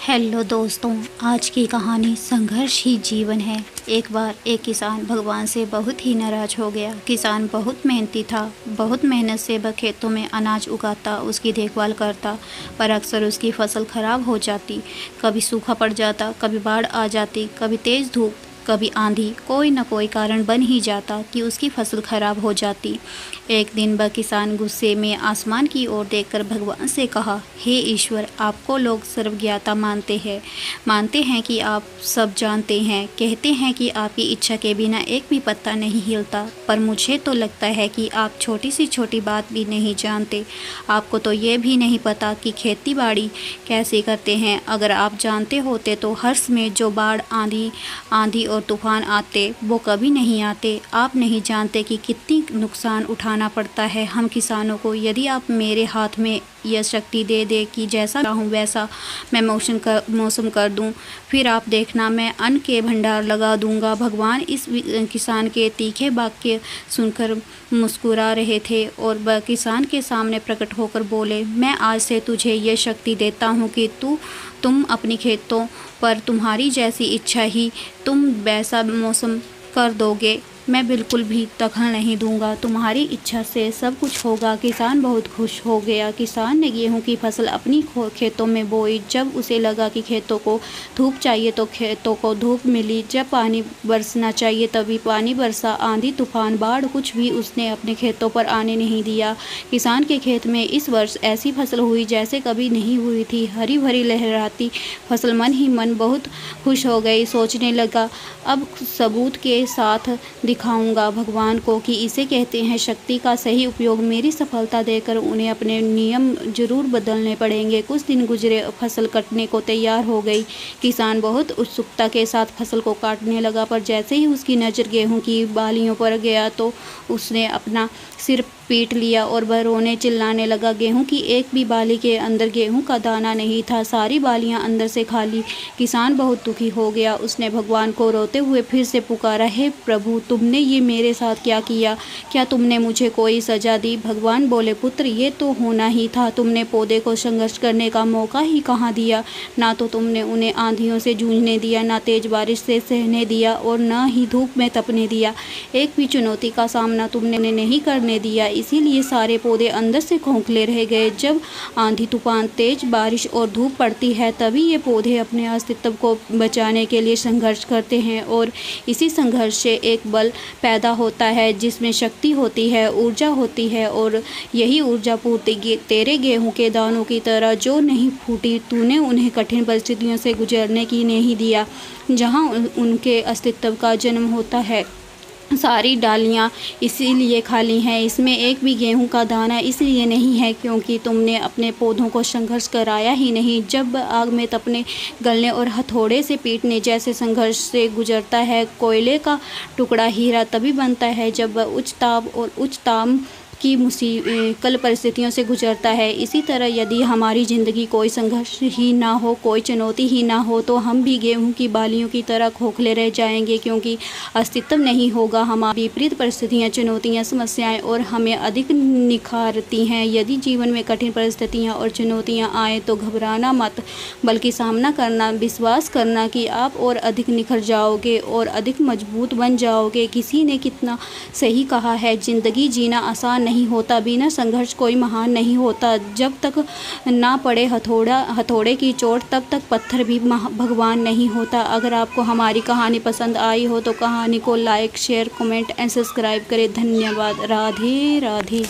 Hello दोस्तों, आज की कहानी संघर्ष ही जीवन है। एक बार एक किसान भगवान से बहुत ही नाराज़ हो गया। किसान बहुत मेहनती था, बहुत मेहनत से वह खेतों में अनाज उगाता, उसकी देखभाल करता, पर अक्सर उसकी फसल खराब हो जाती। कभी सूखा पड़ जाता, कभी बाढ़ आ जाती, कभी तेज़ धूप, कभी आंधी। कोई न कोई कारण बन ही जाता कि उसकी फसल खराब हो जाती। एक दिन वह किसान गुस्से में आसमान की ओर देखकर भगवान से कहा, हे ईश्वर, आपको लोग सर्वज्ञता मानते हैं कि आप सब जानते हैं, कहते हैं कि आपकी इच्छा के बिना एक भी पत्ता नहीं हिलता, पर मुझे तो लगता है कि आप छोटी सी छोटी बात भी नहीं जानते। आपको तो ये भी नहीं पता कि खेती बाड़ी कैसे करते हैं। अगर आप जानते होते तो हर्ष में जो बाढ़ आंधी और तूफान आते वो कभी नहीं आते। आप नहीं जानते कि कितनी नुकसान उठाना पड़ता है हम किसानों को। यदि आप मेरे हाथ में यह शक्ति दे दे कि जैसा चाहूँ वैसा मैं मौसम कर दूँ, फिर आप देखना मैं अन्न के भंडार लगा दूँगा। भगवान इस किसान के तीखे वाक्य सुनकर मुस्कुरा रहे थे और वह किसान के सामने प्रकट होकर बोले, मैं आज से तुझे यह शक्ति देता हूँ कि तुम अपनी खेतों पर तुम्हारी जैसी इच्छा ही तुम वैसा मौसम कर दोगे। मैं बिल्कुल भी दखल नहीं दूंगा, तुम्हारी इच्छा से सब कुछ होगा। किसान बहुत खुश हो गया। किसान ने गेहूं की फसल अपनी खेतों में बोई। जब उसे लगा कि खेतों को धूप चाहिए तो खेतों को धूप मिली, जब पानी बरसना चाहिए तभी पानी बरसा। आंधी तूफान बाढ़ कुछ भी उसने अपने खेतों पर आने नहीं दिया। किसान के खेत में इस वर्ष ऐसी फसल हुई जैसे कभी नहीं हुई थी। हरी भरी लहराती फसल। मन ही मन बहुत खुश हो गई। सोचने लगा, अब सबूत के साथ दिखाऊंगा भगवान को कि इसे कहते हैं शक्ति का सही उपयोग। मेरी सफलता देकर उन्हें अपने नियम जरूर बदलने पड़ेंगे। कुछ दिन गुजरे, फसल कटने को तैयार हो गई। किसान बहुत उत्सुकता के साथ फसल को काटने लगा, पर जैसे ही उसकी नज़र गेहूं की बालियों पर गया तो उसने अपना सिर पीट लिया और वह रोने चिल्लाने लगा। गेहूं की एक भी बाली के अंदर गेहूं का दाना नहीं था, सारी बालियां अंदर से खाली। किसान बहुत दुखी हो गया। उसने भगवान को रोते हुए फिर से पुकारा, हे प्रभु, तुमने ये मेरे साथ क्या किया? क्या तुमने मुझे कोई सजा दी? भगवान बोले, पुत्र, ये तो होना ही था। तुमने पौधे को संघर्ष करने का मौका ही कहाँ दिया? ना तो तुमने उन्हें आंधियों से जूझने दिया, ना तेज बारिश से सहने दिया और न ही धूप में तपने दिया। एक भी चुनौती का सामना तुमने नहीं करने दिया, इसीलिए सारे पौधे अंदर से खोखले रह गए। जब आंधी तूफान, तेज बारिश और धूप पड़ती है तभी ये पौधे अपने अस्तित्व को बचाने के लिए संघर्ष करते हैं, और इसी संघर्ष से एक बल पैदा होता है जिसमें शक्ति होती है, ऊर्जा होती है, और यही ऊर्जा पूर्ति तेरे गेहूं के दानों की तरह जो नहीं फूटी। तूने उन्हें कठिन परिस्थितियों से गुजरने की नहीं दिया जहां उनके अस्तित्व का जन्म होता है। सारी डालियाँ इसीलिए खाली हैं, इसमें एक भी गेहूं का दाना इसलिए नहीं है क्योंकि तुमने अपने पौधों को संघर्ष कराया ही नहीं। जब आग में तपने, गलने और हथौड़े से पीटने जैसे संघर्ष से गुजरता है, कोयले का टुकड़ा हीरा तभी बनता है जब वह उच्च ताप और उच्च ताम की कल परिस्थितियों से गुजरता है। इसी तरह यदि हमारी ज़िंदगी कोई संघर्ष ही ना हो, कोई चुनौती ही ना हो, तो हम भी गेहूं की बालियों की तरह खोखले रह जाएंगे, क्योंकि अस्तित्व नहीं होगा। हमारी विपरीत परिस्थितियां, चुनौतियां, समस्याएं और हमें अधिक निखारती हैं। यदि जीवन में कठिन परिस्थितियां और चुनौतियां आए तो घबराना मत, बल्कि सामना करना, विश्वास करना कि आप और अधिक निखर जाओगे और अधिक मजबूत बन जाओगे। किसी ने कितना सही कहा है, ज़िंदगी जीना आसान नहीं होता, बिना संघर्ष कोई महान नहीं होता। जब तक ना पड़े हथौड़े की चोट तब तक पत्थर भी भगवान नहीं होता। अगर आपको हमारी कहानी पसंद आई हो तो कहानी को like, share, comment and subscribe करें। धन्यवाद। राधे राधे।